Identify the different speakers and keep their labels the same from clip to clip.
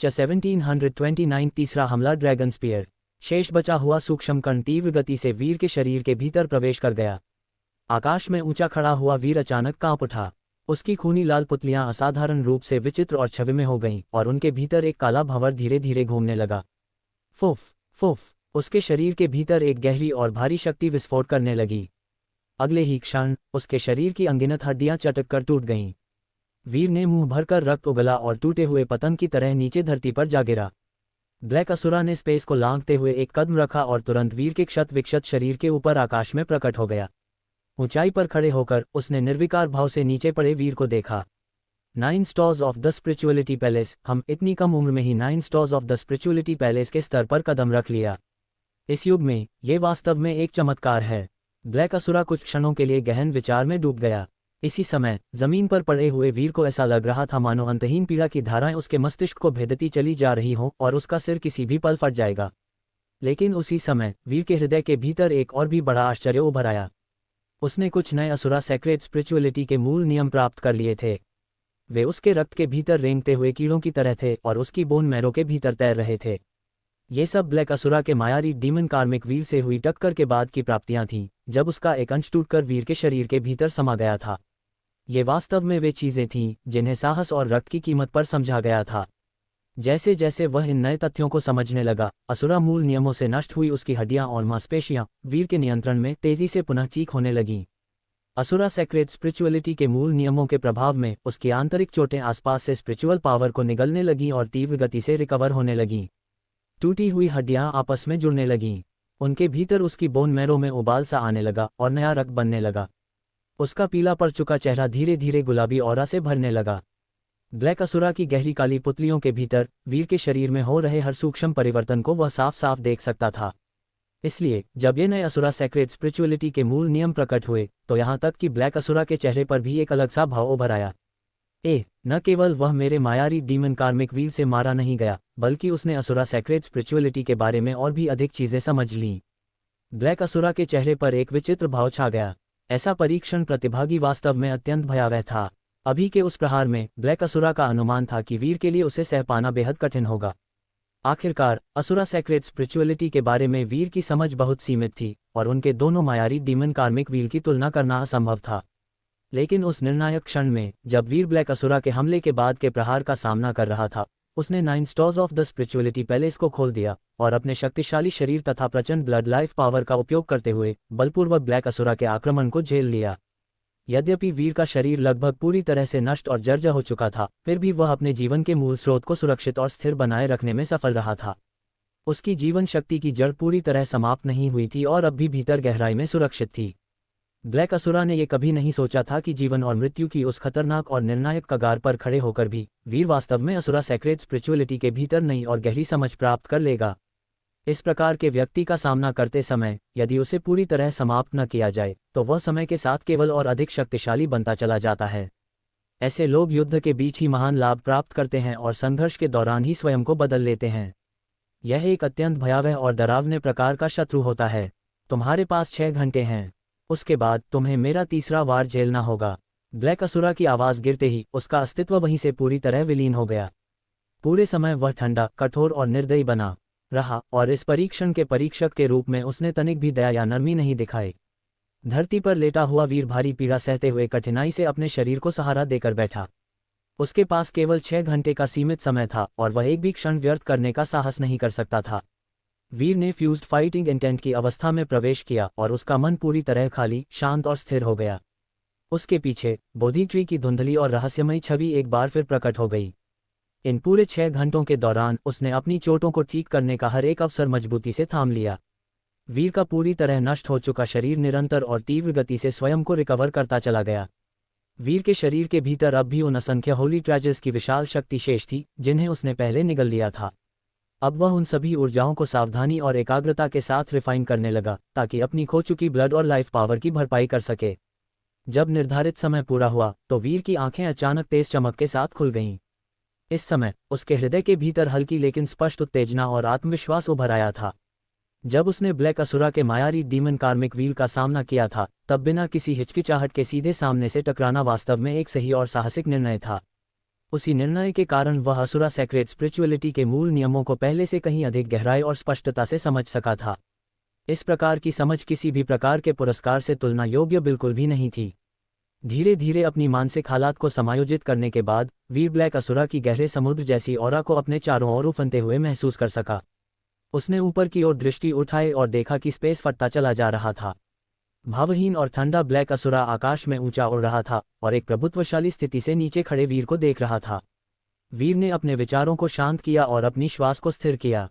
Speaker 1: 1729 तीसरा हमला dragon spear. शेष बचा हुआ सूक्ष्म कण तीव्र गति से वीर के शरीर के भीतर प्रवेश कर गया। आकाश में ऊंचा खड़ा हुआ वीर अचानक कांप उठा। उसकी खूनी लाल पुतलियां असाधारण रूप से विचित्र और छविमें हो गईं और उनके भीतर एक काला भंवर धीरे धीरे घूमने लगा। फुफ फुफ, उसके शरीर के भीतर एक गहरी और भारी शक्ति विस्फोट करने लगी। अगले ही क्षण उसके शरीर की अनगिनत हड्डियां चटक कर टूट गईं। वीर ने मुंह भरकर रक्त उगला और टूटे हुए पतंग की तरह नीचे धरती पर जा गिरा। ब्लैक असुरा ने स्पेस को लांघते हुए एक कदम रखा और तुरंत वीर के क्षत विक्षत शरीर के ऊपर आकाश में प्रकट हो गया। ऊंचाई पर खड़े होकर उसने निर्विकार भाव से नीचे पड़े वीर को देखा। 9 stores of the spirituality palace. हम इतनी कम उम्र में ही 9 stores of the spirituality palace के स्तर पर कदम रख लिया। इस युग में ये वास्तव में एक चमत्कार है। ब्लैक असुरा कुछ क्षणों के लिए गहन विचार में डूब गया। इसी समय जमीन पर पड़े हुए वीर को ऐसा लग रहा था मानो अंतहीन पीड़ा की धाराएं उसके मस्तिष्क को भेदती चली जा रही हों और उसका सिर किसी भी पल फट जाएगा। लेकिन उसी समय वीर के हृदय के भीतर एक और भी बड़ा आश्चर्य उभर आया। उसने कुछ नए असुरा सेक्रेट स्पिरिचुअलिटी के मूल नियम प्राप्त कर लिए थे। वे उसके रक्त के भीतर रेंगते हुए कीड़ों की तरह थे और उसकी बोन मैरो के भीतर तैर रहे थे। ये सब ब्लैक असुरा के मायारी डीमन कार्मिक वीर से हुई टक्कर के बाद की प्राप्तियां थीं, जब उसका एक अंश टूटकर वीर के शरीर के भीतर समा गया था। ये वास्तव में वे चीजें थीं जिन्हें साहस और रक्त की कीमत पर समझा गया था। जैसे जैसे वह इन नए तथ्यों को समझने लगा, असुरा मूल नियमों से नष्ट हुई उसकी हड्डियां और मांसपेशियां वीर के नियंत्रण में तेजी से पुनः ठीक होने लगीं। असुरा सेक्रेट स्पिरिचुअलिटी के मूल नियमों के प्रभाव में उसकी आंतरिक चोटें आसपास से स्पिरिचुअल पावर को निगलने लगीं और तीव्र गति से रिकवर होने लगीं। टूटी हुई हड्डियां आपस में जुड़ने लगीं। उनके भीतर उसकी बोन मैरो में उबाल सा आने लगा और नया रक्त बनने लगा। उसका पीला पड़ चुका चेहरा धीरे धीरे गुलाबी ऑरा से भरने लगा। ब्लैक असुरा की गहरी काली पुतलियों के भीतर वीर के शरीर में हो रहे हर सूक्ष्म परिवर्तन को वह साफ साफ देख सकता था। इसलिए जब ये नए असुरा सेक्रेट स्पिरिचुअलिटी के मूल नियम प्रकट हुए तो यहाँ तक कि ब्लैक असुरा के चेहरे पर भी एक अलग सा भाव उभर आया। न केवल वह मेरे मायारी डीमन कार्मिक वीर से मारा नहीं गया, बल्कि उसने असुरा सेक्रेट स्पिरिचुअलिटी के बारे में और भी अधिक चीजें समझ लीं। ब्लैक असुरा के चेहरे पर एक विचित्र भाव छा गया। ऐसा परीक्षण प्रतिभागी वास्तव में अत्यंत भयावह था। अभी के उस प्रहार में ब्लैक असुरा का अनुमान था कि वीर के लिए उसे सह पाना बेहद कठिन होगा। आखिरकार असुरा सेक्रेट स्पिरिचुअलिटी के बारे में वीर की समझ बहुत सीमित थी और उनके दोनों मायारी डीमन कार्मिक वीर की तुलना करना असंभव था। लेकिन उस निर्णायक क्षण में जब वीर ब्लैक असुरा के हमले के बाद के प्रहार का सामना कर रहा था, उसने 9 stores of the spirituality palace को खोल दिया और अपने शक्तिशाली शरीर तथा प्रचंड ब्लड लाइफ पावर का उपयोग करते हुए बलपूर्वक ब्लैक असुरा के आक्रमण को झेल लिया। यद्यपि वीर का शरीर लगभग पूरी तरह से नष्ट और जर्जर हो चुका था, फिर भी वह अपने जीवन के मूल स्रोत को सुरक्षित और स्थिर बनाए रखने में सफल रहा था। उसकी जीवन शक्ति की जड़ पूरी तरह समाप्त नहीं हुई थी और अब भी भीतर गहराई में सुरक्षित थी। ब्लैक असुरा ने यह कभी नहीं सोचा था कि जीवन और मृत्यु की उस खतरनाक और निर्णायक कगार पर खड़े होकर भी वीर वास्तव में असुरा सेक्रेट स्पिरिचुअलिटी के भीतर नई और गहरी समझ प्राप्त कर लेगा। इस प्रकार के व्यक्ति का सामना करते समय यदि उसे पूरी तरह समाप्त न किया जाए तो वह समय के साथ केवल और अधिक शक्तिशाली बनता चला जाता है। ऐसे लोग युद्ध के बीच ही महान लाभ प्राप्त करते हैं और संघर्ष के दौरान ही स्वयं को बदल लेते हैं। यह एक अत्यंत भयावह और डरावने प्रकार का शत्रु होता है। तुम्हारे पास 6 घंटे हैं, उसके बाद तुम्हें मेरा तीसरा वार झेलना होगा। ब्लैक असुरा की आवाज गिरते ही उसका अस्तित्व वहीं से पूरी तरह विलीन हो गया। पूरे समय वह ठंडा, कठोर और निर्दयी बना रहा और इस परीक्षण के परीक्षक के रूप में उसने तनिक भी दया या नरमी नहीं दिखाई। धरती पर लेटा हुआ वीर भारी पीड़ा सहते हुए कठिनाई से अपने शरीर को सहारा देकर बैठा। उसके पास केवल 6 घंटे का सीमित समय था और वह एक भी क्षण व्यर्थ करने का साहस नहीं कर सकता था। वीर ने फ्यूज्ड फाइटिंग इंटेंट की अवस्था में प्रवेश किया और उसका मन पूरी तरह खाली, शांत और स्थिर हो गया। उसके पीछे बोधि ट्री की धुंधली और रहस्यमयी छवि एक बार फिर प्रकट हो गई। इन पूरे 6 घंटों के दौरान उसने अपनी चोटों को ठीक करने का हर एक अवसर मजबूती से थाम लिया। वीर का पूरी तरह नष्ट हो चुका शरीर निरंतर और तीव्र गति से स्वयं को रिकवर करता चला गया। वीर के शरीर के भीतर अब भी उन असंख्य होली ट्रेजर्स की विशाल शक्ति शेष थी जिन्हें उसने पहले निगल लिया था। अब वह उन सभी ऊर्जाओं को सावधानी और एकाग्रता के साथ रिफाइन करने लगा ताकि अपनी खो चुकी ब्लड और लाइफ पावर की भरपाई कर सके। जब निर्धारित समय पूरा हुआ तो वीर की आंखें अचानक तेज चमक के साथ खुल गईं। इस समय उसके हृदय के भीतर हल्की लेकिन स्पष्ट उत्तेजना और आत्मविश्वास उभर आया था। जब उसने ब्लैक असुरा के मायारी डीमन कार्मिक वीर का सामना किया था तब बिना किसी हिचकिचाहट के सीधे सामने से टकराना वास्तव में एक सही और साहसिक निर्णय था। उसी निर्णय के कारण वह असुरा सेक्रेट स्पिरिचुअलिटी के मूल नियमों को पहले से कहीं अधिक गहराई और स्पष्टता से समझ सका था। इस प्रकार की समझ किसी भी प्रकार के पुरस्कार से तुलना योग्य बिल्कुल भी नहीं थी। धीरे धीरे अपनी मानसिक हालात को समायोजित करने के बाद वीर ब्लैक असुरा की गहरे समुद्र जैसी ऑरा को अपने चारों ओर उफनते हुए महसूस कर सका। उसने ऊपर की ओर दृष्टि उठाई और देखा कि स्पेस फटता चला जा रहा था। भावहीन और ठंडा ब्लैक असुरा आकाश में ऊंचा उड़ रहा था और एक प्रभुत्वशाली स्थिति से नीचे खड़े वीर को देख रहा था। वीर ने अपने विचारों को शांत किया और अपनी श्वास को स्थिर किया।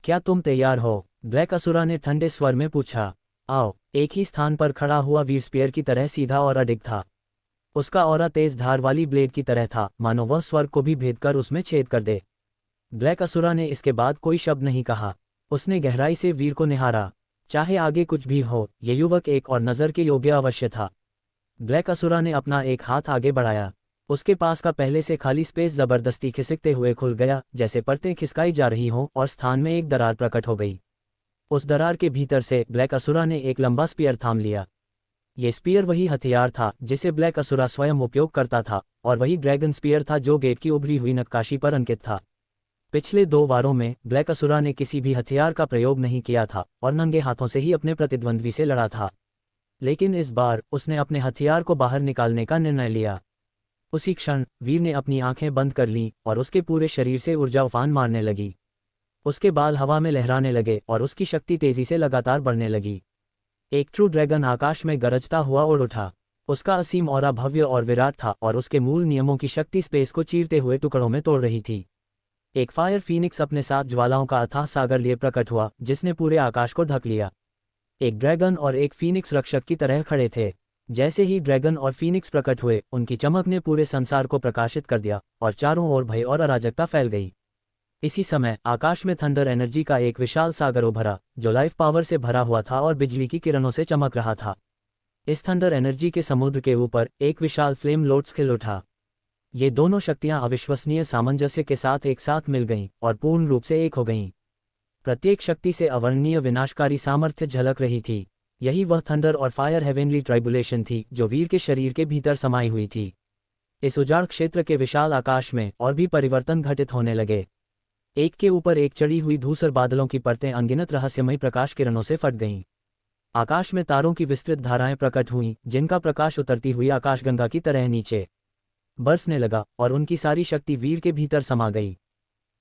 Speaker 1: क्या तुम तैयार हो? ब्लैक असुरा ने ठंडे स्वर में पूछा। आओ। एक ही स्थान पर खड़ा हुआ वीर स्पीयर की तरह सीधा और अडिग था। उसका ऑरा तेज धार वाली ब्लेड की तरह था, मानो वह स्वर्ग को भी भेद कर उसमें छेद कर दे। ब्लैक असुरा ने इसके बाद कोई शब्द नहीं कहा। उसने गहराई से वीर को निहारा। चाहे आगे कुछ भी हो, ये युवक एक और नज़र के योग्य अवश्य था। ब्लैक असुरा ने अपना एक हाथ आगे बढ़ाया। उसके पास का पहले से खाली स्पेस जबरदस्ती खिसकते हुए खुल गया, जैसे परतें खिसकाई जा रही हों, और स्थान में एक दरार प्रकट हो गई। उस दरार के भीतर से ब्लैक असुरा ने एक लंबा स्पीयर थाम लिया। ये स्पीयर वही हथियार था जिसे ब्लैक असुरा स्वयं उपयोग करता था, और वही ड्रैगन स्पीयर था जो गेट की उभरी हुई नक्काशी पर अंकित था। पिछले 2 वारों में ब्लैक असुरा ने किसी भी हथियार का प्रयोग नहीं किया था और नंगे हाथों से ही अपने प्रतिद्वंद्वी से लड़ा था। लेकिन इस बार उसने अपने हथियार को बाहर निकालने का निर्णय लिया। उसी क्षण वीर ने अपनी आंखें बंद कर लीं और उसके पूरे शरीर से ऊर्जा उफान मारने लगी। उसके बाल हवा में लहराने लगे और उसकी शक्ति तेजी से लगातार बढ़ने लगी। एक ट्रू ड्रैगन आकाश में गरजता हुआ उड़ उठा। उसका असीम ऑरा भव्य और विराट था और उसके मूल नियमों की शक्ति स्पेस को चीरते हुए टुकड़ों में तोड़ रही थी। एक फायर फीनिक्स अपने साथ ज्वालाओं का अथाह सागर लिए प्रकट हुआ, जिसने पूरे आकाश को ढक लिया। एक ड्रैगन और एक फीनिक्स रक्षक की तरह खड़े थे। जैसे ही ड्रैगन और फीनिक्स प्रकट हुए, उनकी चमक ने पूरे संसार को प्रकाशित कर दिया और चारों ओर भय और अराजकता फैल गई। इसी समय आकाश में थंडर एनर्जी का एक विशाल सागर उभरा, जो लाइफ पावर से भरा हुआ था और बिजली की किरणों से चमक रहा था। इस थंडर एनर्जी के समुद्र के ऊपर एक विशाल फ्लेम लोट्स खिल उठा। ये दोनों शक्तियां अविश्वसनीय सामंजस्य के साथ एक साथ मिल गईं और पूर्ण रूप से एक हो गईं। प्रत्येक शक्ति से अवर्णनीय विनाशकारी सामर्थ्य झलक रही थी। यही वह थंडर और फायर हेवेनली ट्राइबुलेशन थी जो वीर के शरीर के भीतर समाई हुई थी। इस उजाड़ क्षेत्र के विशाल आकाश में और भी परिवर्तन घटित होने लगे। एक के ऊपर एक चढ़ी हुई धूसर बादलों की परतें अनगिनत रहस्यमयी प्रकाश किरणों से फट गईं। आकाश में तारों की विस्तृत धाराएं प्रकट हुईं, जिनका प्रकाश उतरती हुई आकाशगंगा की तरह नीचे बरसने लगा और उनकी सारी शक्ति वीर के भीतर समा गई।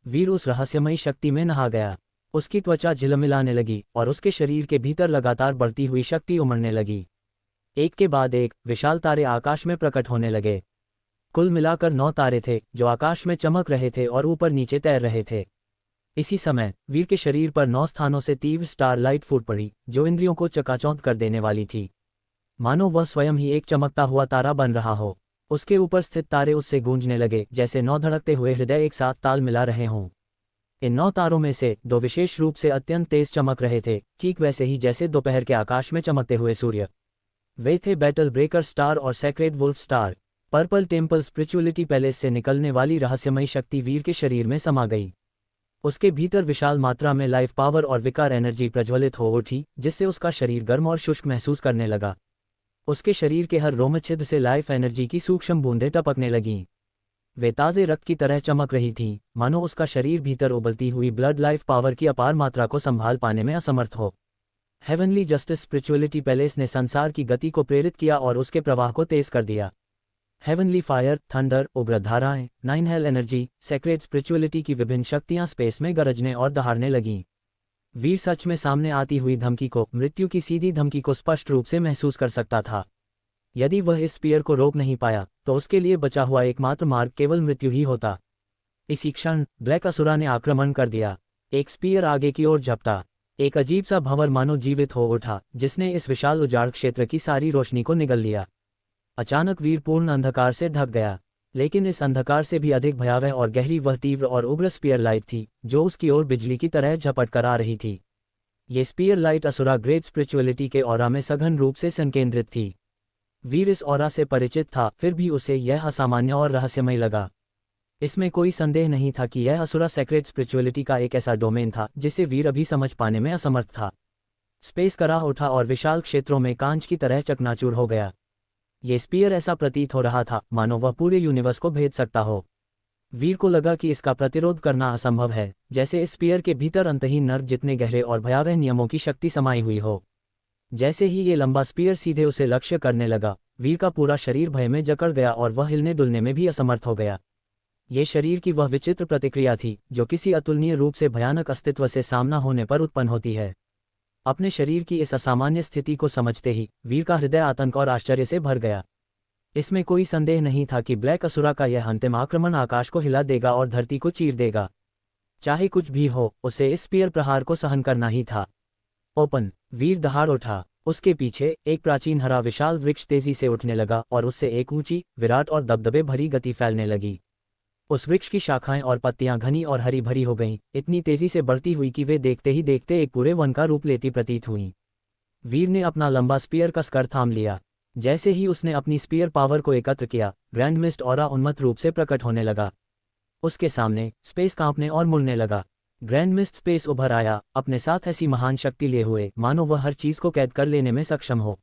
Speaker 1: वीर उस रहस्यमयी शक्ति में नहा गया। उसकी त्वचा झिलमिलाने लगी और उसके शरीर के भीतर लगातार बढ़ती हुई शक्ति उमड़ने लगी। एक के बाद एक विशाल तारे आकाश में प्रकट होने लगे। कुल मिलाकर 9 तारे थे जो आकाश में चमक रहे थे और ऊपर नीचे तैर रहे थे। इसी समय वीर के शरीर पर 9 स्थानों से तीव्र स्टार लाइट फूट पड़ी, जो इंद्रियों को चकाचौंध कर देने वाली थी। मानो वह स्वयं ही एक चमकता हुआ तारा बन रहा हो। उसके ऊपर स्थित तारे उससे गूंजने लगे, जैसे 9 धड़कते हुए हृदय एक साथ ताल मिला रहे हों। इन 9 तारों में से 2 विशेष रूप से अत्यंत तेज चमक रहे थे, ठीक वैसे ही जैसे दोपहर के आकाश में चमकते हुए सूर्य। वे थे बैटल ब्रेकर स्टार और sacred wolf star. Purple temple spirituality palace से निकलने वाली रहस्यमयी शक्ति वीर के शरीर में समा गई। उसके भीतर विशाल मात्रा में लाइफ पावर और विकार एनर्जी प्रज्वलित हो उठी, जिससे उसका शरीर गर्म और शुष्क महसूस करने लगा। उसके शरीर के हर रोमछिद्र से लाइफ एनर्जी की सूक्ष्म बूंदें टपकने लगीं। वे ताज़े रक्त की तरह चमक रही थीं, मानो उसका शरीर भीतर उबलती हुई ब्लड लाइफ पावर की अपार मात्रा को संभाल पाने में असमर्थ हो। हेवनली जस्टिस स्पिरिचुअलिटी पैलेस ने संसार की गति को प्रेरित किया और उसके प्रवाह को तेज कर दिया। हेवनली फायर, थंडर, उग्र धाराएं, 9 हेल एनर्जी, सेक्रेड स्पिरिचुअलिटी की विभिन्न शक्तियां स्पेस में गरजने और दहाड़ने लगीं। वीर सच में सामने आती हुई धमकी को, मृत्यु की सीधी धमकी को स्पष्ट रूप से महसूस कर सकता था। यदि वह इस स्पीयर को रोक नहीं पाया, तो उसके लिए बचा हुआ एकमात्र मार्ग केवल मृत्यु ही होता। इसी क्षण ब्लैक असुरा ने आक्रमण कर दिया। एक स्पीयर आगे की ओर झपटा। एक अजीब सा भंवर मानो जीवित हो उठा, जिसने इस विशाल उजाड़ क्षेत्र की सारी रोशनी को निगल लिया। अचानक वीर पूर्ण अंधकार से ढक गया, लेकिन इस अंधकार से भी अधिक भयावह और गहरी वह तीव्र और उग्र स्पीयर लाइट थी, जो उसकी ओर बिजली की तरह झपट कर आ रही थी। ये spear light Asura great spirituality के ऑरा में सघन रूप से संकेंद्रित थी। वीर इस ऑरा से परिचित था, फिर भी उसे यह असामान्य और रहस्यमय लगा। इसमें कोई संदेह नहीं था कि यह असुरा सेक्रेट स्पिरिचुअलिटी का एक ऐसा डोमेन था जिसे वीर अभी समझ पाने में असमर्थ था। स्पेस कराह उठा और विशाल क्षेत्रों में कांच की तरह चकनाचूर हो गया। ये स्पीयर ऐसा प्रतीत हो रहा था मानो वह पूरे यूनिवर्स को भेद सकता हो। वीर को लगा कि इसका प्रतिरोध करना असंभव है, जैसे इस स्पीयर के भीतर अंतहीन नर्क जितने गहरे और भयावह नियमों की शक्ति समाई हुई हो। जैसे ही ये लंबा स्पीयर सीधे उसे लक्ष्य करने लगा, वीर का पूरा शरीर भय में जकड़ गया और वह हिलने डुलने में भी असमर्थ हो गया। ये शरीर की वह विचित्र प्रतिक्रिया थी जो किसी अतुलनीय रूप से भयानक अस्तित्व से सामना होने पर उत्पन्न होती है। अपने शरीर की इस असामान्य स्थिति को समझते ही वीर का हृदय आतंक और आश्चर्य से भर गया। इसमें कोई संदेह नहीं था कि ब्लैक असुरा का यह अंतिम आक्रमण आकाश को हिला देगा और धरती को चीर देगा। चाहे कुछ भी हो, उसे इस स्पीयर प्रहार को सहन करना ही था। ओपन, वीर दहाड़ उठा। उसके पीछे एक प्राचीन हरा विशाल वृक्ष तेजी से उठने लगा और उससे एक ऊंची, विराट और दबदबे भरी गति फैलने लगी। उस वृक्ष की शाखाएं और पत्तियां घनी और हरी भरी हो गईं, इतनी तेजी से बढ़ती हुई कि वे देखते ही देखते एक पूरे वन का रूप लेती प्रतीत हुईं। वीर ने अपना लंबा स्पीयर कसकर थाम लिया। जैसे ही उसने अपनी स्पीयर पावर को एकत्र किया, ग्रैंड मिस्ट ऑरा उन्मत्त रूप से प्रकट होने लगा। उसके सामने स्पेस कांपने और मुड़ने लगा। ग्रैंड मिस्ट स्पेस उभर आया, अपने साथ ऐसी महान शक्ति लिए हुए मानो वह हर चीज को कैद कर लेने में सक्षम हो।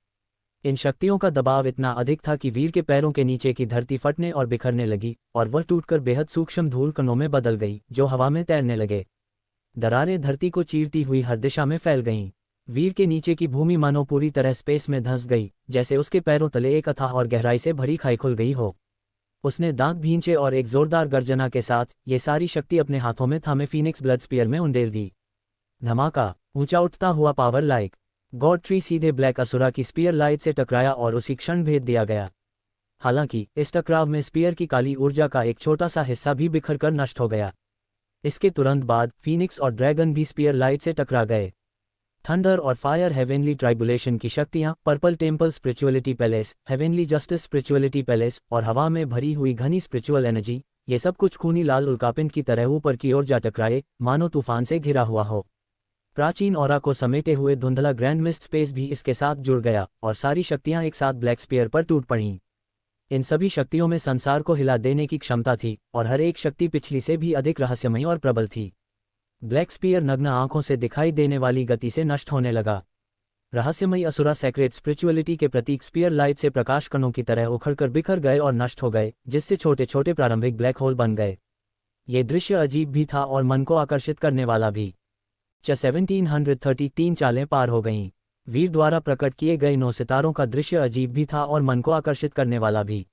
Speaker 1: इन शक्तियों का दबाव इतना अधिक था कि वीर के पैरों के नीचे की धरती फटने और बिखरने लगी और वह टूटकर बेहद सूक्ष्म धूल कणों में बदल गई जो हवा में तैरने लगे। दरारें धरती को चीरती हुई हर दिशा में फैल गईं। वीर के नीचे की भूमि मानो पूरी तरह स्पेस में धंस गई, जैसे उसके पैरों तले एक अथाह और गहराई से भरी खाई खुल गई हो। उसने दांत भींचे और एक जोरदार गर्जना के साथ ये सारी शक्ति अपने हाथों में थामे फीनिक्स ब्लड स्पीयर में उंडेल दी। धमाका, ऊंचा उठता हुआ पावर लाइक गॉड ट्री सीधे ब्लैक असुरा की स्पीयर लाइट से टकराया और उसी क्षण भेद दिया गया। हालांकि इस टकराव में स्पीयर की काली ऊर्जा का एक छोटा सा हिस्सा भी बिखर कर नष्ट हो गया। इसके तुरंत बाद फीनिक्स और ड्रैगन भी स्पीयर लाइट से टकरा गए। थंडर और फायर हेवेनली ट्राइबुलेशन की शक्तियां, purple temple spirituality palace, heavenly justice spirituality palace और हवा में भरी हुई घनी स्पिरिचुअल एनर्जी, ये सब कुछ खूनी लाल उल्कापिंड की तरह ऊपर की ओर जा टकराए, मानो तूफान से घिरा हुआ हो। प्राचीन ऑरा को समेटे हुए धुंधला ग्रैंड मिस्ट स्पेस भी इसके साथ जुड़ गया और सारी शक्तियां एक साथ ब्लैक स्पीयर पर टूट पड़ीं। इन सभी शक्तियों में संसार को हिला देने की क्षमता थी और हर एक शक्ति पिछली से भी अधिक रहस्यमयी और प्रबल थी। ब्लैक स्पीयर नग्न आंखों से दिखाई देने वाली गति से नष्ट होने लगा। रहस्यमयी असुरा सेक्रेट स्पिरिचुअलिटी के प्रतीक स्पीयर लाइट से प्रकाश कणों की तरह उखड़कर बिखर गए और नष्ट हो गए, जिससे छोटे छोटे प्रारंभिक ब्लैक होल बन गए। ये दृश्य अजीब भी था और मन को आकर्षित करने वाला भी। 1733 चालें पार हो गईं। वीर द्वारा प्रकट किए गए 9 सितारों का दृश्य अजीब भी था और मन को आकर्षित करने वाला भी।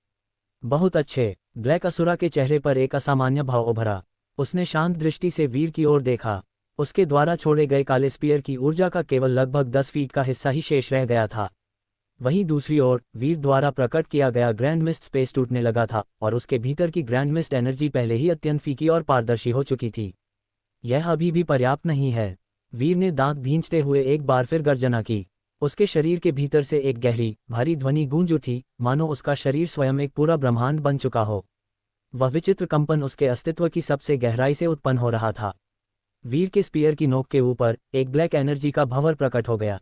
Speaker 1: बहुत अच्छे। ब्लैक असुरा के चेहरे पर एक असामान्य भाव उभरा। उसने शांत दृष्टि से वीर की ओर देखा। उसके द्वारा छोड़े गए काले स्पीयर की ऊर्जा का केवल लगभग 10 फीट का हिस्सा ही शेष रह गया था। वहीं दूसरी ओर वीर द्वारा प्रकट किया गया ग्रैंड मिस्ट स्पेस टूटने लगा था और उसके भीतर की ग्रैंड मिस्ट एनर्जी पहले ही अत्यंत फीकी और पारदर्शी हो चुकी थी। यह अभी भी पर्याप्त नहीं है। वीर ने दांत भींचते हुए एक बार फिर गर्जना की। उसके शरीर के भीतर से एक गहरी, भारी ध्वनि गूंज उठी, मानो उसका शरीर स्वयं एक पूरा ब्रह्मांड बन चुका हो। वह विचित्र कंपन उसके अस्तित्व की सबसे गहराई से उत्पन्न हो रहा था। वीर के स्पीयर की नोक के ऊपर एक ब्लैक एनर्जी का भंवर प्रकट हो गया।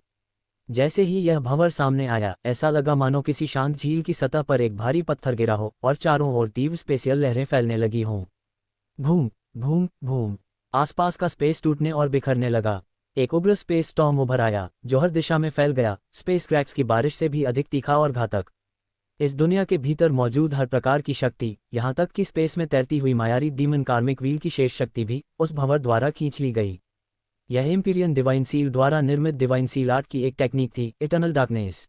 Speaker 1: जैसे ही यह भंवर सामने आया, ऐसा लगा मानो किसी शांत झील की सतह पर एक भारी पत्थर गिरा हो और चारों ओर तीव्र स्पेशियल लहरें फैलने लगी हों। भूम भूम भूम। आसपास का स्पेस टूटने और बिखरने लगा। एक उग्र स्पेस स्टॉर्म उभर आया जो हर दिशा में फैल गया, स्पेस क्रैक्स की बारिश से भी अधिक तीखा और घातक। इस दुनिया के भीतर मौजूद हर प्रकार की शक्ति, यहाँ तक कि स्पेस में तैरती हुई मायारी डीमन कार्मिक व्हील की शेष शक्ति भी उस भंवर द्वारा खींच ली गई। यह एम्पीरियन डिवाइन सील द्वारा निर्मित डिवाइन सील आर्ट की एक टेक्निक थी, इटर्नल डार्कनेस।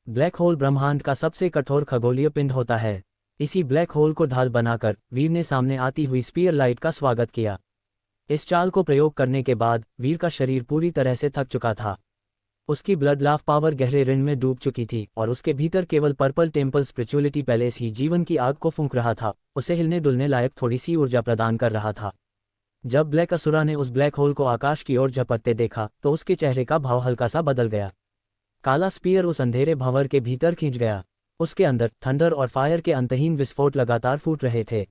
Speaker 1: ब्लैक होल ब्रह्मांड का सबसे कठोर खगोलीय पिंड होता है। इसी ब्लैक होल को ढाल बनाकर वीर ने सामने आती हुई स्पीयर लाइट का स्वागत किया। इस चाल को प्रयोग करने के बाद वीर का शरीर पूरी तरह से थक चुका था। उसकी ब्लड लाफ पावर गहरे ऋण में डूब चुकी थी और उसके भीतर केवल पर्पल टेम्पल स्पिरिचुअलिटी पैलेस ही जीवन की आग को फूंक रहा था, उसे हिलने डुलने लायक थोड़ी सी ऊर्जा प्रदान कर रहा था। जब ब्लैक असुरा ने उस ब्लैक होल को आकाश की ओर झपटते देखा तो उसके चेहरे का भाव हल्का सा बदल गया। काला स्पीयर उस अंधेरे भंवर के भीतर खींच गया। उसके अंदर थंडर और फायर के अंतहीन विस्फोट लगातार फूट रहे थे।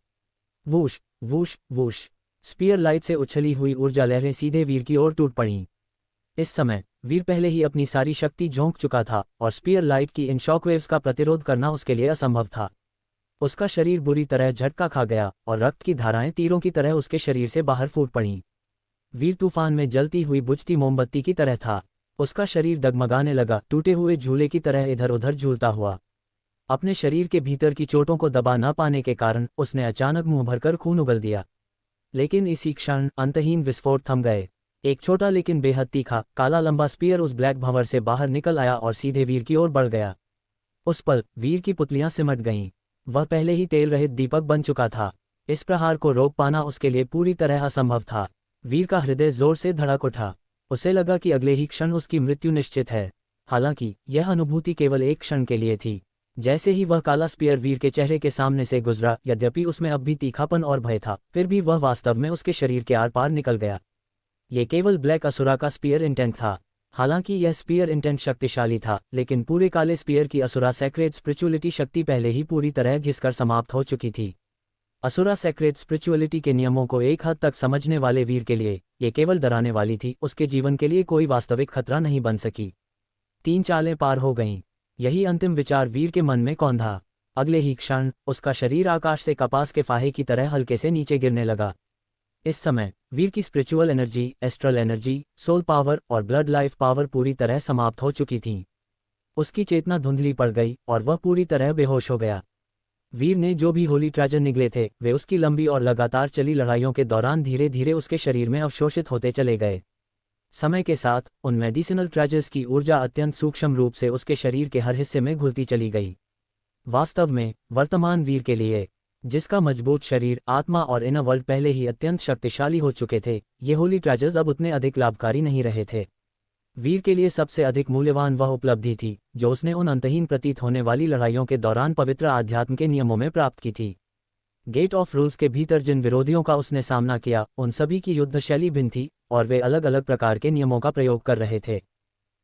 Speaker 1: Whoosh whoosh whoosh. Spear light से उछली हुई ऊर्जा लहरें सीधे वीर की ओर टूट पड़ीं। इस समय वीर पहले ही अपनी सारी शक्ति झोंक चुका था और स्पीयर लाइट की इन शॉकवेव्स का प्रतिरोध करना उसके लिए असंभव था। उसका शरीर बुरी तरह झटका खा गया और रक्त की धाराएं तीरों की तरह उसके शरीर से बाहर फूट पड़ीं। वीर तूफान में जलती हुई बुझती मोमबत्ती की तरह था। उसका शरीर डगमगाने लगा, टूटे हुए झूले की तरह इधर उधर झूलता हुआ। अपने शरीर के भीतर की चोटों को दबा न पाने के कारण उसने अचानक मुंह भरकर खून उगल दिया। लेकिन इसी क्षण अंतहीन विस्फोट थम गए। एक छोटा लेकिन बेहद तीखा काला लंबा स्पीयर उस ब्लैक भंवर से बाहर निकल आया और सीधे वीर की ओर बढ़ गया। उस पल वीर की पुतलियां सिमट गईं। वह पहले ही तेल रहित दीपक बन चुका था। इस प्रहार को रोक पाना उसके लिए पूरी तरह असंभव था। वीर का हृदय जोर से धड़क उठा। उसे लगा कि अगले ही क्षण उसकी मृत्यु निश्चित है। हालांकि यह अनुभूति केवल एक क्षण के लिए थी। जैसे ही वह काला स्पीयर वीर के चेहरे के सामने से गुजरा, यद्यपि उसमें अब भी तीखापन और भय था, फिर भी वह वास्तव में उसके शरीर के आर पार निकल गया। ये केवल ब्लैक असुरा का स्पीयर इंटेंट था। हालांकि यह स्पीयर इंटेंट शक्तिशाली था, लेकिन पूरे काले स्पीयर की असुरा सेक्रेट स्पिरिचुअलिटी शक्ति पहले ही पूरी तरह घिसकर समाप्त हो चुकी थी। असुरा सेक्रेट स्पिरिचुअलिटी के नियमों को एक हद तक समझने वाले वीर के लिए ये केवल डराने वाली थी, उसके जीवन के लिए कोई वास्तविक खतरा नहीं बन सकी। 3 चालें पार हो गईं। यही अंतिम विचार वीर के मन में कौंधा। अगले ही क्षण उसका शरीर आकाश से कपास के फाहे की तरह हल्के से नीचे गिरने लगा। इस समय वीर की spiritual energy, astral energy, soul power और ब्लड लाइफ पावर पूरी तरह समाप्त हो चुकी थीं। उसकी चेतना धुंधली पड़ गई और वह पूरी तरह बेहोश हो गया। वीर ने जो भी होली ट्रेजर निगले थे, वे उसकी लंबी और लगातार चली लड़ाइयों के दौरान धीरे धीरे उसके शरीर में अवशोषित होते चले गए। समय के साथ उन मेडिसिनल ट्रेजर्स की ऊर्जा अत्यंत सूक्ष्म रूप से उसके शरीर के हर हिस्से में घुलती चली गई। वास्तव में वर्तमान वीर के लिए, जिसका मजबूत शरीर, आत्मा और इनर वर्ल्ड पहले ही अत्यंत शक्तिशाली हो चुके थे, ये होली ट्रेजर्स अब उतने अधिक लाभकारी नहीं रहे थे। वीर के लिए सबसे अधिक मूल्यवान वह उपलब्धि थी जो उसने उन अंतहीन प्रतीत होने वाली लड़ाइयों के दौरान पवित्र आध्यात्म के नियमों में प्राप्त की थी। गेट ऑफ रूल्स के भीतर जिन विरोधियों का उसने सामना किया, उन सभी की युद्ध शैली भिन्न थी और वे अलग अलग प्रकार के नियमों का प्रयोग कर रहे थे।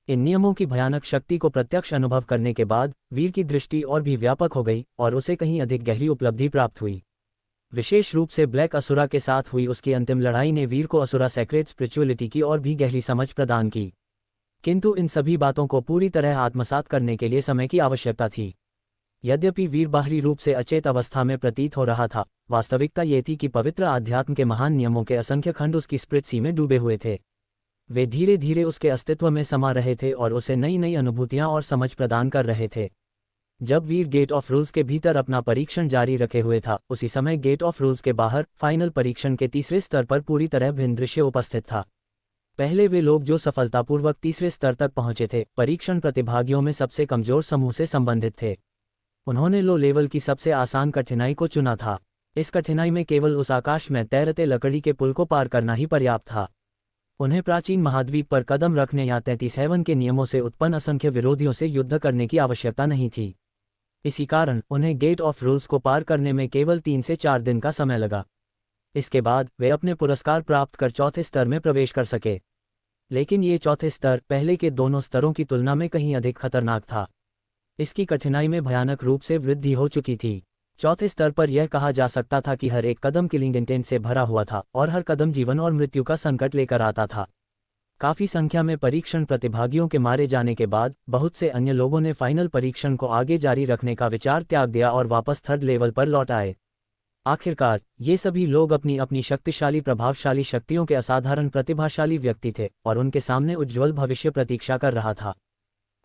Speaker 1: इन नियमों की भयानक शक्ति को प्रत्यक्ष अनुभव करने के बाद वीर की दृष्टि और भी व्यापक हो गई और उसे कहीं अधिक गहरी उपलब्धि प्राप्त हुई। विशेष रूप से ब्लैक असुरा के साथ हुई उसकी अंतिम लड़ाई ने वीर को असुरा सेक्रेट स्पिरिचुअलिटी की और भी गहरी समझ प्रदान की। किंतु इन सभी बातों को पूरी तरह आत्मसात करने के लिए समय की आवश्यकता थी। यद्यपि वीर बाहरी रूप से अचेत अवस्था में प्रतीत हो रहा था, वास्तविकता ये थी कि पवित्र आध्यात्म के महान नियमों के असंख्य खंड उसकी स्मृति में डूबे हुए थे। वे धीरे धीरे उसके अस्तित्व में समा रहे थे और उसे नई नई अनुभूतियां और समझ प्रदान कर रहे थे। जब वीर गेट ऑफ रूल्स के भीतर अपना परीक्षण जारी रखे हुए था, उसी समय गेट ऑफ रूल्स के बाहर फाइनल परीक्षण के तीसरे स्तर पर पूरी तरह भिन्न दृश्य उपस्थित था। पहले वे लोग जो सफलतापूर्वक तीसरे स्तर तक पहुंचे थे, परीक्षण प्रतिभागियों में सबसे कमजोर समूह से संबंधित थे। उन्होंने लो लेवल की सबसे आसान कठिनाई को चुना था। इस कठिनाई में केवल उस आकाश में तैरते लकड़ी के पुल को पार करना ही पर्याप्त था। उन्हें प्राचीन महाद्वीप पर कदम रखने या 37 के नियमों से उत्पन्न असंख्य विरोधियों से युद्ध करने की आवश्यकता नहीं थी। इसी कारण उन्हें गेट ऑफ रूल्स को पार करने में केवल 3 से 4 दिन का समय लगा। इसके बाद वे अपने पुरस्कार प्राप्त कर चौथे स्तर में प्रवेश कर सके। लेकिन ये चौथे स्तर पहले के दोनों स्तरों की तुलना में कहीं अधिक खतरनाक था। इसकी कठिनाई में भयानक रूप से वृद्धि हो चुकी थी। चौथे स्तर पर यह कहा जा सकता था कि हर एक कदम किलिंग इंटेंट से भरा हुआ था और हर कदम जीवन और मृत्यु का संकट लेकर आता था। काफी संख्या में परीक्षण प्रतिभागियों के मारे जाने के बाद बहुत से अन्य लोगों ने फाइनल परीक्षण को आगे जारी रखने का विचार त्याग दिया और वापस थर्ड लेवल पर लौट आए। आखिरकार ये सभी लोग अपनी अपनी शक्तिशाली प्रभावशाली शक्तियों के असाधारण प्रतिभाशाली व्यक्ति थे और उनके सामने उज्ज्वल भविष्य प्रतीक्षा कर रहा था।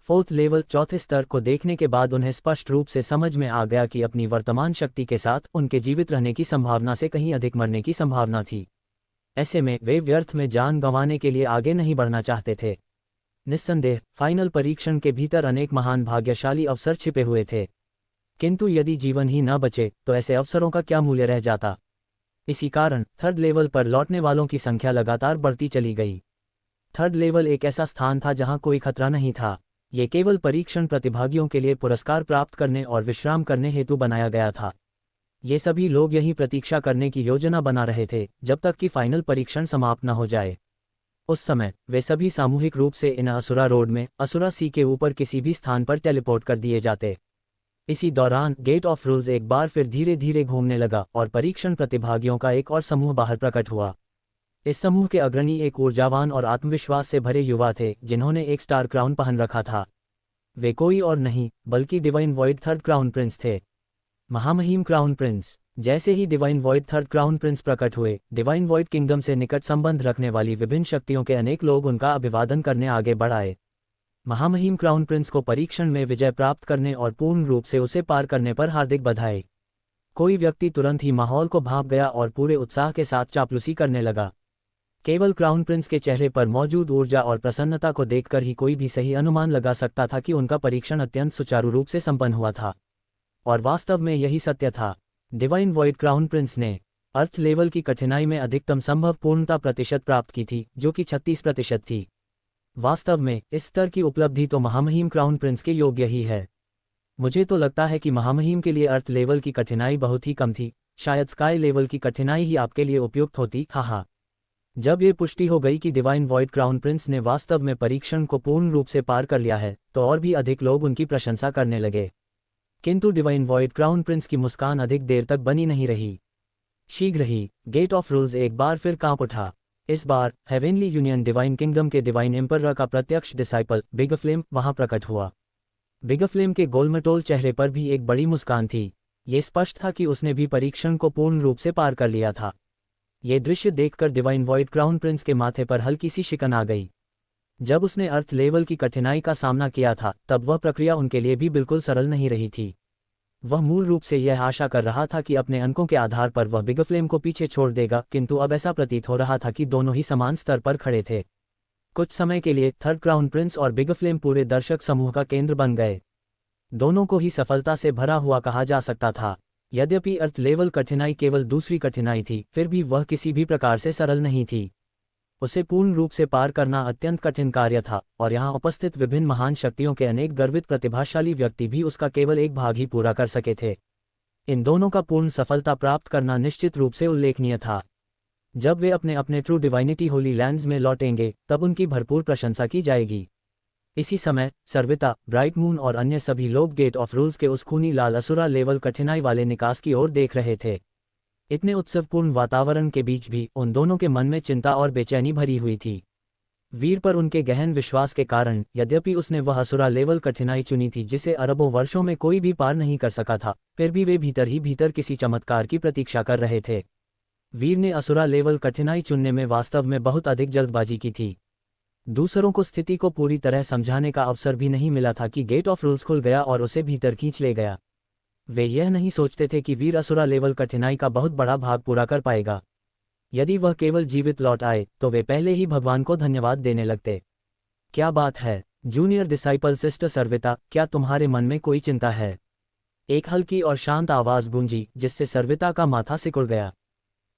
Speaker 1: फोर्थ लेवल चौथे स्तर को देखने के बाद उन्हें स्पष्ट रूप से समझ में आ गया कि अपनी वर्तमान शक्ति के साथ उनके जीवित रहने की संभावना से कहीं अधिक मरने की संभावना थी। ऐसे में वे व्यर्थ में जान गंवाने के लिए आगे नहीं बढ़ना चाहते थे। निस्संदेह फाइनल परीक्षण के भीतर अनेक महान भाग्यशाली अवसर छिपे हुए थे, किंतु यदि जीवन ही न बचे तो ऐसे अवसरों का क्या मूल्य रह जाता। इसी कारण थर्ड लेवल पर लौटने वालों की संख्या लगातार बढ़ती चली गई। थर्ड लेवल एक ऐसा स्थान था जहां कोई खतरा नहीं था। ये केवल परीक्षण प्रतिभागियों के लिए पुरस्कार प्राप्त करने और विश्राम करने हेतु बनाया गया था। ये सभी लोग यही प्रतीक्षा करने की योजना बना रहे थे जब तक कि फाइनल परीक्षण समाप्त न हो जाए। उस समय वे सभी सामूहिक रूप से इन असुरा रोड में असुरा सी के ऊपर किसी भी स्थान पर टेलीपोर्ट कर दिए जाते। इसी दौरान गेट ऑफ रूल्स एक बार फिर धीरे धीरे घूमने लगा और परीक्षण प्रतिभागियों का एक और समूह बाहर प्रकट हुआ। इस समूह के अग्रणी एक ऊर्जावान और आत्मविश्वास से भरे युवा थे जिन्होंने एक स्टार क्राउन पहन रखा था। वे कोई और नहीं बल्कि divine void third crown prince थे, महामहिम क्राउन प्रिंस। जैसे ही divine void third crown prince प्रकट हुए, डिवाइन वॉइड किंगडम से निकट संबंध रखने वाली विभिन्न शक्तियों के अनेक लोग उनका अभिवादन करने आगे बढ़ आए। महामहिम क्राउन प्रिंस को परीक्षण में विजय प्राप्त करने और पूर्ण रूप से उसे पार करने पर हार्दिक बधाई। कोई व्यक्ति तुरंत ही माहौल को भांप गया और पूरे उत्साह के साथ चापलूसी करने लगा। केवल क्राउन प्रिंस के चेहरे पर मौजूद ऊर्जा और प्रसन्नता को देखकर ही कोई भी सही अनुमान लगा सकता था कि उनका परीक्षण अत्यंत सुचारू रूप से संपन्न हुआ था। और वास्तव में यही सत्य था। डिवाइन वॉइड क्राउन प्रिंस ने अर्थ लेवल की कठिनाई में अधिकतम संभव पूर्णता प्रतिशत प्राप्त की थी, जो कि 36% थी। वास्तव में इस स्तर की उपलब्धि तो महामहिम क्राउन प्रिंस के योग्य ही है। मुझे तो लगता है कि महामहिम के लिए अर्थ लेवल की कठिनाई बहुत ही कम थी, शायद स्काई लेवल की कठिनाई ही आपके लिए उपयुक्त होती। हाँ। जब ये पुष्टि हो गई कि डिवाइन वॉइड क्राउन प्रिंस ने वास्तव में परीक्षण को पूर्ण रूप से पार कर लिया है, तो और भी अधिक लोग उनकी प्रशंसा करने लगे। किंतु डिवाइन वॉइड क्राउन प्रिंस की मुस्कान अधिक देर तक बनी नहीं रही। शीघ्र ही गेट ऑफ रूल्स एक बार फिर कांप उठा। इस बार हेवेनली यूनियन डिवाइन किंगडम के डिवाइन एम्परर का प्रत्यक्ष डिसाइपल बिग फ्लेम वहां प्रकट हुआ। बिग फ्लेम के गोलमटोल चेहरे पर भी एक बड़ी मुस्कान थी। ये स्पष्ट था कि उसने भी परीक्षण को पूर्ण रूप से पार कर लिया था। ये दृश्य देखकर डिवाइन वॉइड क्राउन प्रिंस के माथे पर हल्की सी शिकन आ गई। जब उसने अर्थ लेवल की कठिनाई का सामना किया था, तब वह प्रक्रिया उनके लिए भी बिल्कुल सरल नहीं रही थी। वह मूल रूप से यह आशा कर रहा था कि अपने अंकों के आधार पर वह बिग फ्लेम को पीछे छोड़ देगा, किंतु अब ऐसा प्रतीत हो रहा था कि दोनों ही समान स्तर पर खड़े थे। कुछ समय के लिए थर्ड क्राउन प्रिंस और बिग फ्लेम पूरे दर्शक समूह का केंद्र बन गए। दोनों को ही सफलता से भरा हुआ कहा जा सकता था। यद्यपि अर्थ लेवल कठिनाई केवल दूसरी कठिनाई थी, फिर भी वह किसी भी प्रकार से सरल नहीं थी। उसे पूर्ण रूप से पार करना अत्यंत कठिन कार्य था, और यहाँ उपस्थित विभिन्न महान शक्तियों के अनेक गर्वित प्रतिभाशाली व्यक्ति भी उसका केवल एक भाग ही पूरा कर सके थे। इन दोनों का पूर्ण सफलता प्राप्त करना निश्चित रूप से उल्लेखनीय था। जब वे अपने अपने ट्रू डिवाइनिटी होली लैंड्स में लौटेंगे, तब उनकी भरपूर प्रशंसा की जाएगी। इसी समय सर्विता, ब्राइट मून और अन्य सभी लोग गेट ऑफ रूल्स के उस खूनी लाल असुरा लेवल कठिनाई वाले निकास की ओर देख रहे थे। इतने उत्सवपूर्ण वातावरण के बीच भी उन दोनों के मन में चिंता और बेचैनी भरी हुई थी। वीर पर उनके गहन विश्वास के कारण, यद्यपि उसने वह असुरा लेवल कठिनाई चुनी थी जिसे अरबों वर्षों में कोई भी पार नहीं कर सका था, फिर भी वे भीतर ही भीतर किसी चमत्कार की प्रतीक्षा कर रहे थे। वीर ने असुरा लेवल कठिनाई चुनने में वास्तव में बहुत अधिक जल्दबाजी की थी। दूसरों को स्थिति को पूरी तरह समझाने का अवसर भी नहीं मिला था कि गेट ऑफ रूल्स खुल गया और उसे भीतर खींच ले गया। वे यह नहीं सोचते थे कि वीर असुरा लेवल कठिनाई का बहुत बड़ा भाग पूरा कर पाएगा। यदि वह केवल जीवित लौट आए, तो वे पहले ही भगवान को धन्यवाद देने लगते। क्या बात है जूनियर डिसाइपल सिस्टर सर्विता, क्या तुम्हारे मन में कोई चिंता है? एक हल्की और शांत आवाज गूंजी, जिससे सर्विता का माथा सिकुड़ गया।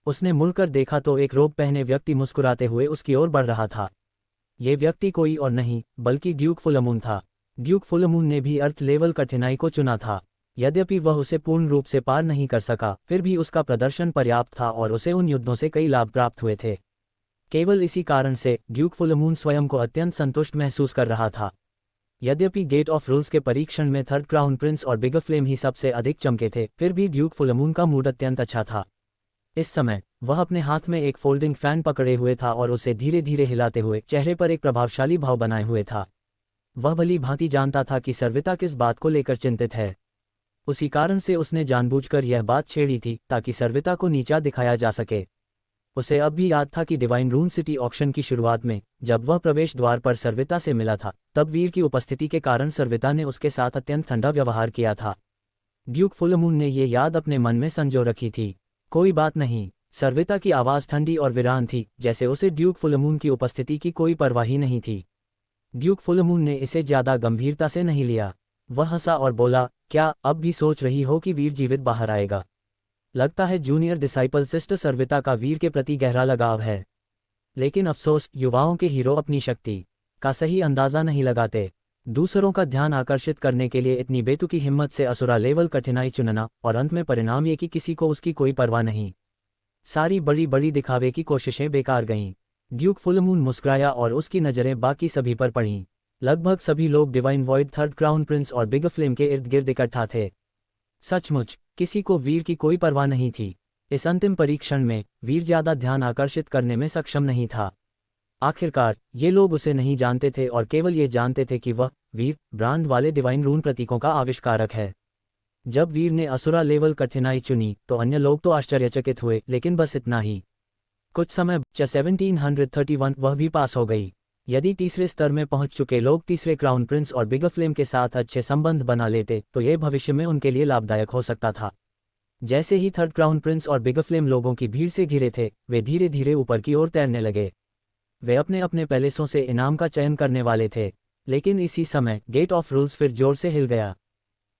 Speaker 1: उसने मुड़कर देखा तो एक रोब पहने व्यक्ति मुस्कुराते हुए उसकी ओर बढ़ रहा था। ये व्यक्ति कोई और नहीं बल्कि ड्यूक फुलमून था। ड्यूक फुलमून ने भी अर्थ लेवल कठिनाई को चुना था। यद्यपि वह उसे पूर्ण रूप से पार नहीं कर सका, फिर भी उसका प्रदर्शन पर्याप्त था और उसे उन युद्धों से कई लाभ प्राप्त हुए थे। केवल इसी कारण से ड्यूक फुलमून स्वयं को अत्यंत संतुष्ट महसूस कर रहा था। यद्यपि गेट ऑफ रूल्स के परीक्षण में थर्ड क्राउन प्रिंस और बिग फ्लेम ही सबसे अधिक चमके थे, फिर भी ड्यूक फुलमून का मूड अत्यंत अच्छा था। इस समय वह अपने हाथ में एक फोल्डिंग फैन पकड़े हुए था और उसे धीरे धीरे हिलाते हुए चेहरे पर एक प्रभावशाली भाव बनाए हुए था। वह भली भांति जानता था कि सर्विता किस बात को लेकर चिंतित है। उसी कारण से उसने जानबूझकर यह बात छेड़ी थी ताकि सर्विता को नीचा दिखाया जा सके। उसे अब भी याद था कि डिवाइन रून सिटी ऑक्शन की शुरुआत में जब वह प्रवेश द्वार पर सर्विता से मिला था, तब वीर की उपस्थिति के कारण सर्विता ने उसके साथ अत्यंत ठंडा व्यवहार किया था। ड्यूक फुलमून ने ये याद अपने मन में संजो रखी थी। कोई बात नहीं। सर्विता की आवाज़ ठंडी और वीरान थी, जैसे उसे ड्यूक फुलमून की उपस्थिति की कोई परवाह ही नहीं थी। ड्यूक फुलमून ने इसे ज्यादा गंभीरता से नहीं लिया। वह हंसा और बोला, क्या अब भी सोच रही हो कि वीर जीवित बाहर आएगा? लगता है जूनियर डिसाइपल सिस्टर सर्विता का वीर के प्रति गहरा लगाव है। लेकिन अफसोस, युवाओं के हीरो अपनी शक्ति का सही अंदाजा नहीं लगाते। दूसरों का ध्यान आकर्षित करने के लिए इतनी बेतुकी हिम्मत से असुरा लेवल कठिनाई चुनना, और अंत में परिणाम ये कि किसी को उसकी कोई परवाह नहीं। सारी बड़ी बड़ी दिखावे की कोशिशें बेकार गईं। ड्यूक फुलमून मुस्कुराया और उसकी नज़रें बाकी सभी पर पड़ीं। लगभग सभी लोग divine void third crown Prince और बिग फ्लेम के इर्द गिर्द इकट्ठा थे। सचमुच किसी को वीर की कोई परवाह नहीं थी। इस अंतिम परीक्षण में वीर ज्यादा ध्यान आकर्षित करने में सक्षम नहीं था। आखिरकार ये लोग उसे नहीं जानते थे और केवल ये जानते थे कि वह वीर ब्रांड वाले डिवाइन रून प्रतीकों का आविष्कारक है। जब वीर ने असुरा लेवल कठिनाई चुनी तो अन्य लोग तो आश्चर्यचकित हुए, लेकिन बस इतना ही। कुछ समय 1731 वह भी पास हो गई। यदि तीसरे स्तर में पहुंच चुके लोग तीसरे क्राउन प्रिंस और बिग फ्लेम के साथ अच्छे संबंध बना लेते तो ये भविष्य में उनके लिए लाभदायक हो सकता था। जैसे ही थर्ड क्राउन प्रिंस और बिग फ्लेम लोगों की भीड़ से घिरे थे, वे धीरे धीरे ऊपर की ओर तैरने लगे। वे अपने अपने पैलेसों से इनाम का चयन करने वाले थे, लेकिन इसी समय गेट ऑफ रूल्स फिर जोर से हिल गया।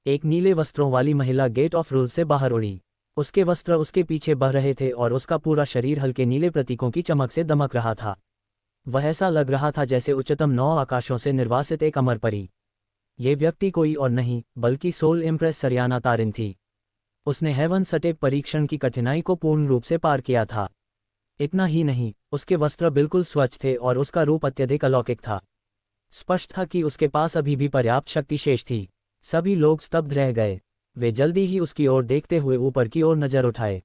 Speaker 1: एक नीले वस्त्रों वाली महिला गेट ऑफ रूल्स से बाहर उड़ी। उसके वस्त्र उसके पीछे बह रहे थे और उसका पूरा शरीर हल्के नीले प्रतीकों की चमक से दमक रहा था। वह ऐसा लग रहा था जैसे उच्चतम 9 आकाशों से निर्वासित एक अमर परी। ये व्यक्ति कोई और नहीं बल्कि सोल इम्प्रेस सरियाना तारिन थी। उसने हेवन सटेप परीक्षण की कठिनाई को पूर्ण रूप से पार किया था। इतना ही नहीं, उसके वस्त्र बिल्कुल स्वच्छ थे और उसका रूप अत्यधिक अलौकिक था। स्पष्ट था कि उसके पास अभी भी पर्याप्त शक्ति शेष थी। सभी लोग स्तब्ध रह गए। वे जल्दी ही उसकी ओर देखते हुए ऊपर की ओर नजर उठाए।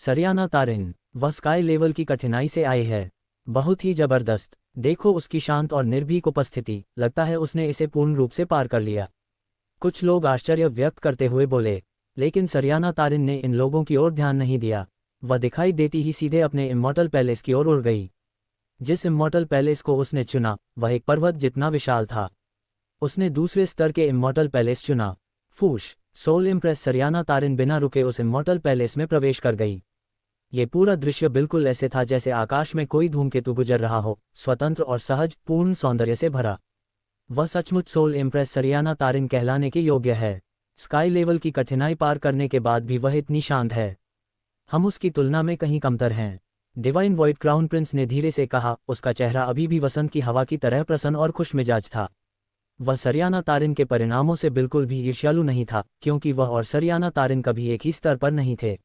Speaker 1: सरियाना तारिन, वह स्काई लेवल की कठिनाई से आई है। बहुत ही जबरदस्त, देखो उसकी शांत और निर्भीक उपस्थिति, लगता है उसने इसे पूर्ण रूप से पार कर लिया। कुछ लोग आश्चर्य व्यक्त करते हुए बोले, लेकिन सरियाना तारिन ने इन लोगों की ओर ध्यान नहीं दिया। वह दिखाई देती ही सीधे अपने इमॉर्टल पैलेस की ओर उड़ गई। जिस इमॉर्टल पैलेस को उसने चुना वह एक पर्वत जितना विशाल था। उसने दूसरे स्तर के इमॉर्टल पैलेस चुना। फूश, सोल इम्प्रेस सरियाना तारिन बिना रुके उस इमॉर्टल पैलेस में प्रवेश कर गई। ये पूरा दृश्य बिल्कुल ऐसे था जैसे आकाश में कोई धूमकेतु गुजर रहा हो, स्वतंत्र और सहज, पूर्ण सौंदर्य से भरा। वह सचमुच सोल इम्प्रेस सरियाना तारिन कहलाने के योग्य है। स्काई लेवल की कठिनाई पार करने के बाद भी वह इतनी शांत है। हम उसकी तुलना में कहीं कमतर हैं। डिवाइन वॉइड क्राउन प्रिंस ने धीरे से कहा। उसका चेहरा अभी भी वसंत की हवा की तरह प्रसन्न और खुशमिजाज था। वह सरियाना तारिन के परिणामों से बिल्कुल भी ईर्ष्यालु नहीं था, क्योंकि वह और सरियाना तारिन कभी एक ही स्तर पर नहीं थे।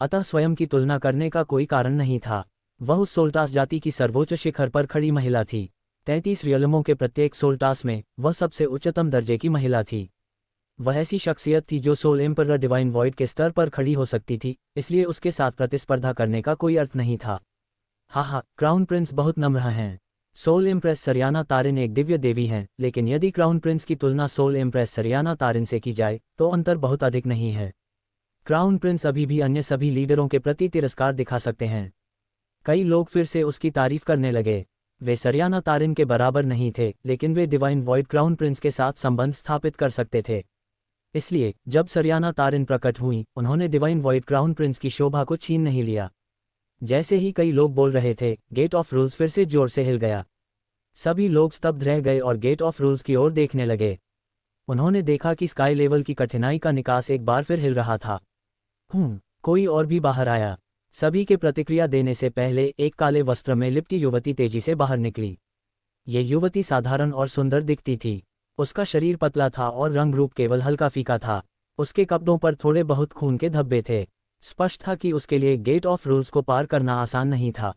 Speaker 1: अतः स्वयं की तुलना करने का कोई कारण नहीं था। वह उस सोल्टास जाति की सर्वोच्च शिखर पर खड़ी महिला थी। 33 रियलमों के प्रत्येक सोल्टास में वह सबसे उच्चतम दर्जे की महिला थी। वह ऐसी शख्सियत थी जो सोल एम्परर डिवाइन वॉइड के स्तर पर खड़ी हो सकती थी, इसलिए उसके साथ प्रतिस्पर्धा करने का कोई अर्थ नहीं था। हा, क्राउन प्रिंस बहुत नम्र हैं। सोल इम्प्रेस सरियाना तारिन एक दिव्य देवी हैं, लेकिन यदि क्राउन प्रिंस की तुलना सोल इम्प्रेस सरियाना तारिन से की जाए तो अंतर बहुत अधिक नहीं है। क्राउन प्रिंस अभी भी अन्य सभी लीडरों के प्रति तिरस्कार दिखा सकते हैं। कई लोग फिर से उसकी तारीफ करने लगे। वे सरियाना तारिन के बराबर नहीं थे, लेकिन way divine void crown Prince के साथ संबंध स्थापित कर सकते थे। इसलिए जब सरियाना तारिन प्रकट हुई, उन्होंने डिवाइन वॉइड क्राउन प्रिंस की शोभा को छीन नहीं लिया। जैसे ही कई लोग बोल रहे थे, गेट ऑफ रूल्स फिर से जोर से हिल गया। सभी लोग स्तब्ध रह गए और गेट ऑफ रूल्स की ओर देखने लगे। उन्होंने देखा कि स्काई लेवल की कठिनाई का निकास एक बार फिर हिल रहा था। कोई और भी बाहर आया। सभी के प्रतिक्रिया देने से पहले एक काले वस्त्र में लिपटी युवती तेजी से बाहर निकली। ये युवती साधारण और सुंदर दिखती थी। उसका शरीर पतला था और रंग रूप केवल हल्का फीका था। उसके कपड़ों पर थोड़े बहुत खून के धब्बे थे। स्पष्ट था कि उसके लिए गेट ऑफ रूल्स को पार करना आसान नहीं था।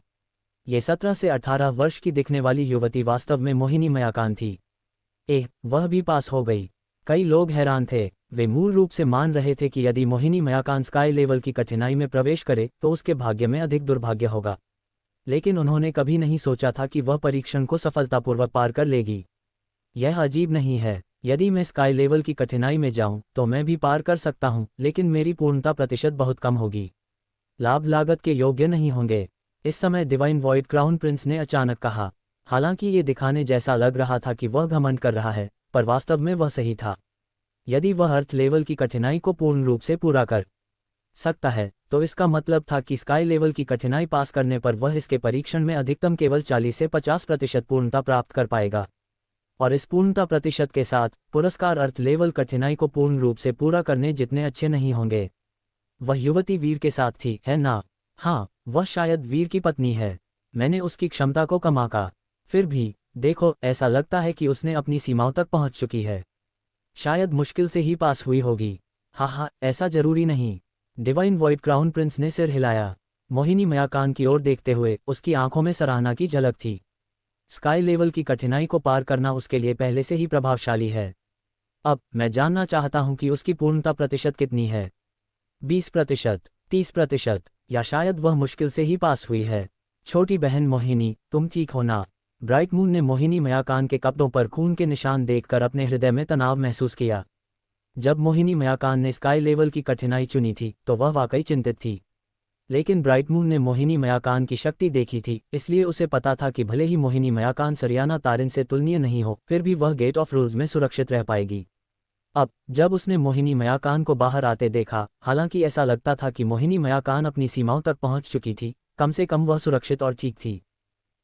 Speaker 1: ये 17 से 18 वर्ष की दिखने वाली युवती वास्तव में मोहिनी मयाकान थी। वह भी पास हो गई। कई लोग हैरान थे। वे मूल रूप से मान रहे थे कि यदि मोहिनी मयाकान स्काई लेवल की कठिनाई में प्रवेश करे तो उसके भाग्य में अधिक दुर्भाग्य होगा। लेकिन उन्होंने कभी नहीं सोचा था कि वह परीक्षण को सफलतापूर्वक पार कर लेगी। यह अजीब नहीं है। यदि मैं स्काई लेवल की कठिनाई में जाऊं तो मैं भी पार कर सकता हूं, लेकिन मेरी पूर्णता प्रतिशत बहुत कम होगी। लाभ लागत के योग्य नहीं होंगे। इस समय डिवाइन वॉइड क्राउन प्रिंस ने अचानक कहा। हालांकि ये दिखाने जैसा लग रहा था कि वह घमंड कर रहा है, पर वास्तव में वह सही था। यदि वह अर्थ लेवल की कठिनाई को पूर्ण रूप से पूरा कर सकता है तो इसका मतलब था कि स्काई लेवल की कठिनाई पास करने पर वह इसके परीक्षण में अधिकतम केवल 40 से 50% पूर्णता प्राप्त कर पाएगा। और इस पूर्णता प्रतिशत के साथ पुरस्कार अर्थ लेवल कठिनाई को पूर्ण रूप से पूरा करने जितने अच्छे नहीं होंगे। वह युवती वीर के साथ थी, है ना? हाँ, वह शायद वीर की पत्नी है। मैंने उसकी क्षमता को कम आंका। फिर भी देखो, ऐसा लगता है कि उसने अपनी सीमाओं तक पहुंच चुकी है। शायद मुश्किल से ही पास हुई होगी। हाँ, ऐसा जरूरी नहीं। डिवाइन वॉइड क्राउन प्रिंस ने सिर हिलाया। मोहिनी मयाकान की ओर देखते हुए उसकी आंखों में सराहना की झलक थी। स्काई लेवल की कठिनाई को पार करना उसके लिए पहले से ही प्रभावशाली है। अब मैं जानना चाहता हूं कि उसकी पूर्णता प्रतिशत कितनी है। 20%, 30%, या शायद वह मुश्किल से ही पास हुई है। छोटी बहन मोहिनी, तुम ठीक हो ना? ब्राइट मून ने मोहिनी मयाकान के कपड़ों पर खून के निशान देखकर अपने हृदय में तनाव महसूस किया। जब मोहिनी मयाकान ने स्काई लेवल की कठिनाई चुनी थी तो वह वाकई चिंतित थी। लेकिन ब्राइट मून ने मोहिनी मयाकान की शक्ति देखी थी, इसलिए उसे पता था कि भले ही मोहिनी मयाकान सरियाना तारिन से तुलनीय नहीं हो, फिर भी वह गेट ऑफ रूल्स में सुरक्षित रह पाएगी। अब जब उसने मोहिनी मयाकान को बाहर आते देखा, हालांकि ऐसा लगता था कि मोहिनी मयाकान अपनी सीमाओं तक पहुंच चुकी थी, कम से कम वह सुरक्षित और ठीक थी।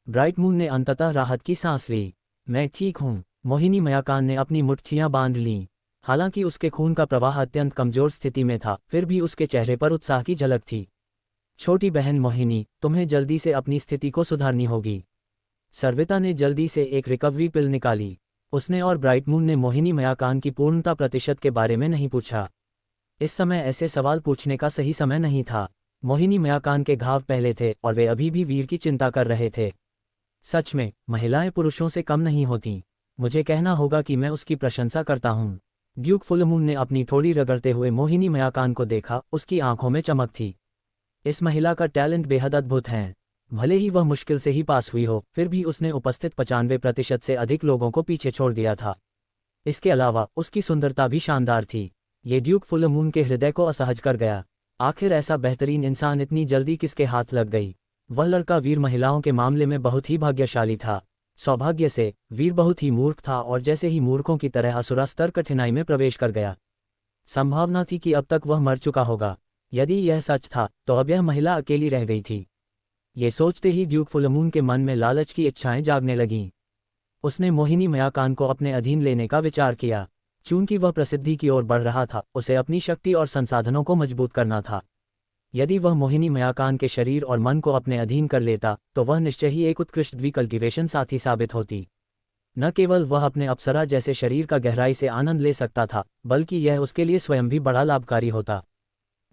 Speaker 1: ब्राइट मून ने अंततः राहत की सांस ली। मैं ठीक हूँ, मोहिनी मयाकान ने अपनी मुट्ठियां बांध लीं। हालांकि उसके खून का प्रवाह अत्यंत कमजोर स्थिति में था, फिर भी उसके चेहरे पर उत्साह की झलक थी। छोटी बहन मोहिनी, तुम्हें जल्दी से अपनी स्थिति को सुधारनी होगी। सर्विता ने जल्दी से एक रिकवरी पिल निकाली। उसने और ब्राइट मून ने मोहिनी मयाकान की पूर्णता प्रतिशत के बारे में नहीं पूछा। इस समय ऐसे सवाल पूछने का सही समय नहीं था। मोहिनी मयाकान के घाव पहले थे और वे अभी भी वीर की चिंता कर रहे थे। सच में महिलाएं पुरुषों से कम नहीं होती। मुझे कहना होगा कि मैं उसकी प्रशंसा करता हूँ। ड्यूक फुलमून ने अपनी ठोड़ी रगड़ते हुए मोहिनी मयाकान को देखा, उसकी आंखों में चमक थी। इस महिला का टैलेंट बेहद अद्भुत है। भले ही वह मुश्किल से ही पास हुई हो, फिर भी उसने उपस्थित 95% से अधिक लोगों को पीछे छोड़ दिया था। इसके अलावा उसकी सुंदरता भी शानदार थी। ये ड्यूक फुलमून के हृदय को असहज कर गया। आखिर ऐसा बेहतरीन इंसान इतनी जल्दी किसके हाथ लग गई? वह लड़का वीर महिलाओं के मामले में बहुत ही भाग्यशाली था। सौभाग्य से वीर बहुत ही मूर्ख था और जैसे ही मूर्खों की तरह असुरा स्तर कठिनाई में प्रवेश कर गया। संभावना थी कि अब तक वह मर चुका होगा। यदि यह सच था तो अब यह महिला अकेली रह गई थी। ये सोचते ही ड्यूक फुलमून के मन में लालच की इच्छाएं जागने लगीं। उसने मोहिनी मयाकान को अपने अधीन लेने का विचार किया। चूंकि वह प्रसिद्धि की ओर बढ़ रहा था, उसे अपनी शक्ति और संसाधनों को मजबूत करना था। यदि वह मोहिनी मयाकान के शरीर और मन को अपने अधीन कर लेता तो वह निश्चय ही एक उत्कृष्ट द्विकल्टिवेशन साथी साबित होती। न केवल वह अपने अप्सरा जैसे शरीर का गहराई से आनंद ले सकता था, बल्कि यह उसके लिए स्वयं भी बड़ा लाभकारी होता।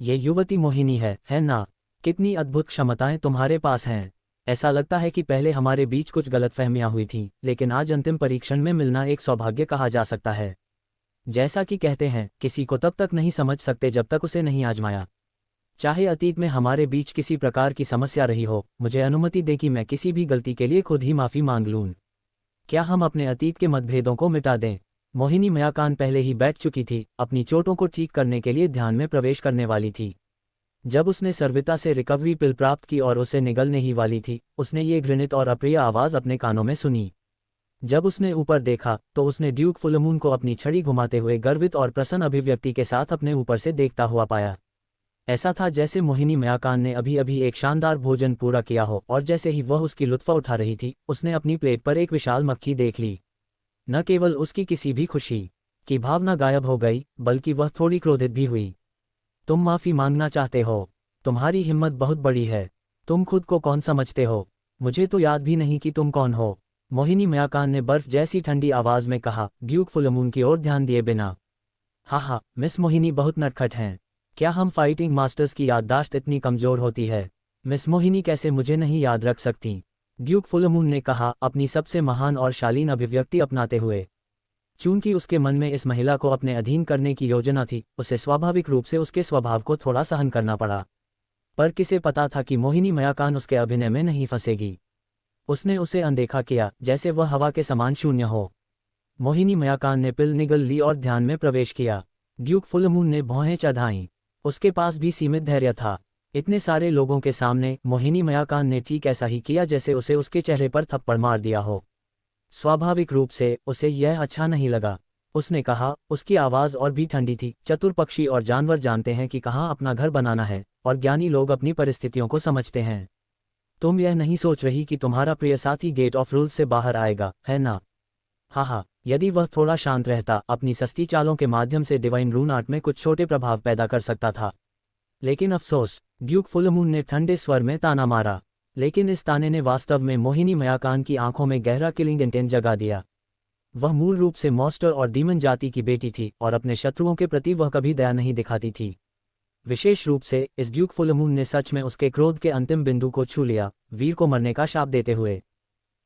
Speaker 1: ये युवती मोहिनी है ना? कितनी अद्भुत क्षमताएं तुम्हारे पास हैं। ऐसा लगता है कि पहले हमारे बीच कुछ गलतफहमियां हुई थीं, लेकिन आज अंतिम परीक्षण में मिलना एक सौभाग्य कहा जा सकता है। जैसा कि कहते हैं, किसी को तब तक नहीं समझ सकते जब तक उसे नहीं आजमाया। चाहे अतीत में हमारे बीच किसी प्रकार की समस्या रही हो, मुझे अनुमति दे कि मैं किसी भी गलती के लिए खुद ही माफी मांग लूं। क्या हम अपने अतीत के मतभेदों को मिटा दें? मोहिनी मयाकान पहले ही बैठ चुकी थी, अपनी चोटों को ठीक करने के लिए ध्यान में प्रवेश करने वाली थी। जब उसने सर्विता से रिकवरी पिल प्राप्त की और उसे निगलने ही वाली थी, उसने ये घृणित और अप्रिय आवाज़ अपने कानों में सुनी। जब उसने ऊपर देखा तो उसने ड्यूक फुलमून को अपनी छड़ी घुमाते हुए गर्वित और प्रसन्न अभिव्यक्ति के साथ अपने ऊपर से देखता हुआ पाया। ऐसा था जैसे मोहिनी मयाकान ने अभी अभी एक शानदार भोजन पूरा किया हो और जैसे ही वह उसकी लुत्फ़ उठा रही थी, उसने अपनी प्लेट पर एक विशाल मक्खी देख ली। न केवल उसकी किसी भी खुशी की भावना गायब हो गई, बल्कि वह थोड़ी क्रोधित भी हुई। तुम माफ़ी मांगना चाहते हो? तुम्हारी हिम्मत बहुत बड़ी है। तुम खुद को कौन समझते हो? मुझे तो याद भी नहीं कि तुम कौन हो। मोहिनी मयाकान ने बर्फ जैसी ठंडी आवाज़ में कहा, ड्यूक फुलमून की ओर ध्यान दिए बिना। हाँ, मिस मोहिनी बहुत नटखट हैं। क्या हम फाइटिंग मास्टर्स की याददाश्त इतनी कमज़ोर होती है? मिस मोहिनी कैसे मुझे नहीं याद रख सकती? ड्यूक फुलमून ने कहा, अपनी सबसे महान और शालीन अभिव्यक्ति अपनाते हुए। चूंकि उसके मन में इस महिला को अपने अधीन करने की योजना थी, उसे स्वाभाविक रूप से उसके स्वभाव को थोड़ा सहन करना पड़ा। पर किसे पता था कि मोहिनी मयाकान उसके अभिनय में नहीं फंसेगी। उसने उसे अनदेखा किया, जैसे वह हवा के समान शून्य हो। मोहिनी मयाकान ने पिल निगल ली और ध्यान में प्रवेश किया। ड्यूक फुलमून ने भौहें चढ़ाईं। उसके पास भी सीमित धैर्य था। इतने सारे लोगों के सामने मोहिनी मयाकान ने ठीक ऐसा ही किया जैसे उसे उसके चेहरे पर थप्पड़ मार दिया हो। स्वाभाविक रूप से उसे यह अच्छा नहीं लगा। उसने कहा, उसकी आवाज़ और भी ठंडी थी, चतुर पक्षी और जानवर जानते हैं कि कहाँ अपना घर बनाना है, और ज्ञानी लोग अपनी परिस्थितियों को समझते हैं। तुम यह नहीं सोच रही कि तुम्हारा प्रिय साथी गेट ऑफ रूल्स से बाहर आएगा, है ना? हाँ, यदि वह थोड़ा शांत रहता, अपनी सस्ती चालों के माध्यम से डिवाइन रून आर्ट में कुछ छोटे प्रभाव पैदा कर सकता था। लेकिन अफसोस, ड्यूक फुलमून ने ठंडे स्वर में ताना मारा। लेकिन इस ताने ने वास्तव में मोहिनी मयाकान की आंखों में गहरा किलिंग इंटेंट जगा दिया। वह मूल रूप से मॉन्स्टर और डीमन जाति की बेटी थी और अपने शत्रुओं के प्रति वह कभी दया नहीं दिखाती थी। विशेष रूप से इस ड्यूक फुलमून ने सच में उसके क्रोध के अंतिम बिंदु को छू लिया, वीर को मरने का शाप देते हुए।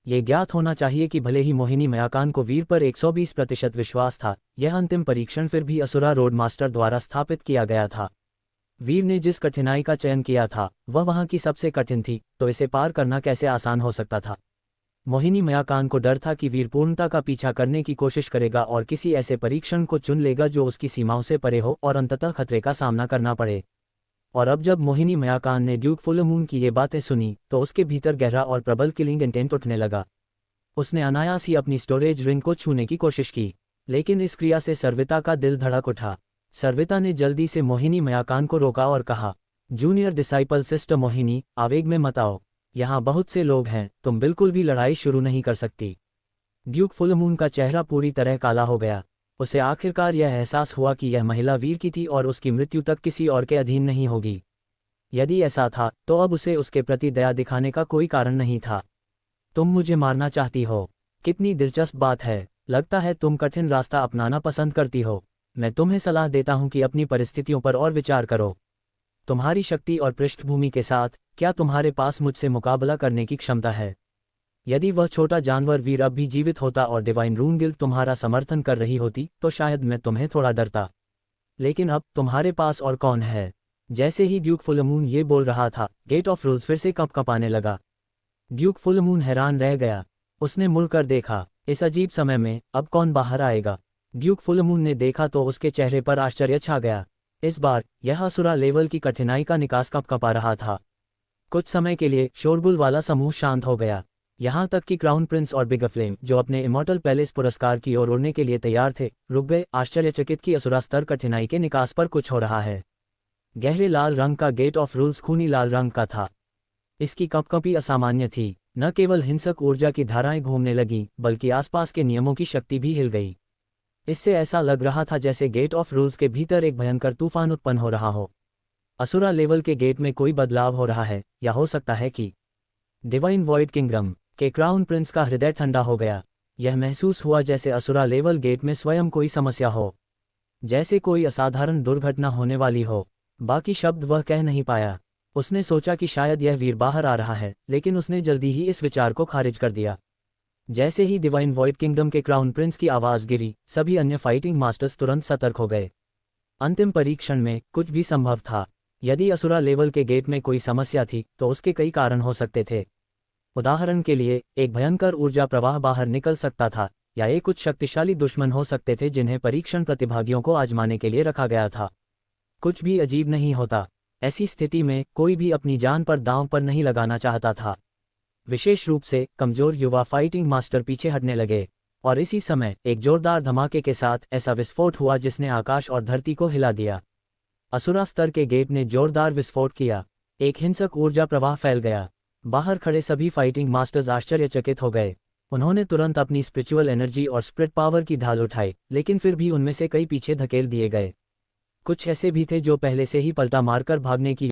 Speaker 1: ये ज्ञात होना चाहिए कि भले ही मोहिनी मयाकान को वीर पर 120% विश्वास था, यह अंतिम परीक्षण फिर भी असुरा रोड मास्टर द्वारा स्थापित किया गया था। वीर ने जिस कठिनाई का चयन किया था वह वहां की सबसे कठिन थी, तो इसे पार करना कैसे आसान हो सकता था? मोहिनी मयाकान को डर था कि वीर पूर्णता का पीछा करने की कोशिश करेगा और किसी ऐसे परीक्षण को चुन लेगा जो उसकी सीमाओं से परे हो और अंततः खतरे का सामना करना पड़े। और अब जब मोहिनी मयाकान ने ड्यूक फुल मून की ये बातें सुनी तो उसके भीतर गहरा और प्रबल किलिंग इंटेंट उठने लगा। उसने अनायास ही अपनी स्टोरेज रिंग को छूने की कोशिश की, लेकिन इस क्रिया से सर्विता का दिल धड़क उठा। सर्विता ने जल्दी से मोहिनी मयाकान को रोका और कहा, जूनियर डिसाइपल सिस्टर मोहिनी, आवेग में मत आओ। यहाँ बहुत से लोग हैं, तुम बिल्कुल भी लड़ाई शुरू नहीं कर सकती। ड्यूक फुल मून का चेहरा पूरी तरह काला हो गया। उसे आखिरकार यह एहसास हुआ कि यह महिला वीर की थी और उसकी मृत्यु तक किसी और के अधीन नहीं होगी। यदि ऐसा था तो अब उसे उसके प्रति दया दिखाने का कोई कारण नहीं था। तुम मुझे मारना चाहती हो? कितनी दिलचस्प बात है। लगता है तुम कठिन रास्ता अपनाना पसंद करती हो। मैं तुम्हें सलाह देता हूं कि अपनी परिस्थितियों पर और विचार करो। तुम्हारी शक्ति और पृष्ठभूमि के साथ क्या तुम्हारे पास मुझसे मुकाबला करने की क्षमता है? यदि वह छोटा जानवर वीर अब भी जीवित होता और डिवाइन रून गिल्ड तुम्हारा समर्थन कर रही होती तो शायद मैं तुम्हें थोड़ा डरता। लेकिन अब तुम्हारे पास और कौन है? जैसे ही ड्यूक फुलमून ये बोल रहा था, गेट ऑफ रूल्स फिर से कँपकँपाने लगा। ड्यूक फुलमून हैरान रह गया। उसने मुड़कर देखा, इस अजीब समय में अब कौन बाहर आएगा? ड्यूक फुलमून ने देखा तो उसके चेहरे पर आश्चर्य छा गया। इस बार यह असुरा लेवल की कठिनाई का निकास कँपकँपा रहा था। कुछ समय के लिए शोरगुल वाला समूह शांत हो गया। यहाँ तक कि क्राउन प्रिंस और बिग फ्लेम, जो अपने इमॉर्टल पैलेस पुरस्कार की ओर उड़ने के लिए तैयार थे, रुक गए, आश्चर्यचकित कि असुरा स्तर कठिनाई के निकास पर कुछ हो रहा है। गहरे लाल रंग का गेट ऑफ रूल्स खूनी लाल रंग का था। इसकी कँपकँपी असामान्य थी। न केवल हिंसक ऊर्जा की धाराएं घूमने लगीं, बल्कि आसपास के नियमों की शक्ति भी हिल गई। इससे ऐसा लग रहा था जैसे गेट ऑफ रूल्स के भीतर एक भयंकर तूफान उत्पन्न हो रहा हो। असुरा लेवल के गेट में कोई बदलाव हो रहा है, या हो सकता है कि डिवाइन वॉइड किंगडम के क्राउन प्रिंस का हृदय ठंडा हो गया। यह महसूस हुआ जैसे असुरा लेवल गेट में स्वयं कोई समस्या हो, जैसे कोई असाधारण दुर्घटना होने वाली हो। बाकी शब्द वह कह नहीं पाया। उसने सोचा कि शायद यह वीर बाहर आ रहा है, लेकिन उसने जल्दी ही इस विचार को खारिज कर दिया। जैसे ही डिवाइन वॉइड किंगडम के क्राउन प्रिंस की आवाज़ गिरी, सभी अन्य फाइटिंग मास्टर्स तुरंत सतर्क हो गए। अंतिम परीक्षण में कुछ भी संभव था। यदि असुरा लेवल के गेट में कोई समस्या थी तो उसके कई कारण हो सकते थे। उदाहरण के लिए, एक भयंकर ऊर्जा प्रवाह बाहर निकल सकता था, या ये कुछ शक्तिशाली दुश्मन हो सकते थे जिन्हें परीक्षण प्रतिभागियों को आजमाने के लिए रखा गया था। कुछ भी अजीब नहीं होता। ऐसी स्थिति में कोई भी अपनी जान पर दांव पर नहीं लगाना चाहता था। विशेष रूप से कमजोर युवा फाइटिंग मास्टर पीछे हटने लगे। और इसी समय एक जोरदार धमाके के साथ ऐसा विस्फोट हुआ जिसने आकाश और धरती को हिला दिया। असुरा स्तर के गेट ने जोरदार विस्फोट किया। एक हिंसक ऊर्जा प्रवाह फैल गया। बाहर खड़े सभी फाइटिंग मास्टर्स आश्चर्यचकित हो गए। उन्होंने तुरंत अपनी स्पिरिचुअल एनर्जी और स्प्रिट पावर की ढाल उठाई, लेकिन फिर भी उनमें से कई पीछे धकेल दिए गए। कुछ ऐसे भी थे जो पहले से ही पलटा मारकर भागने की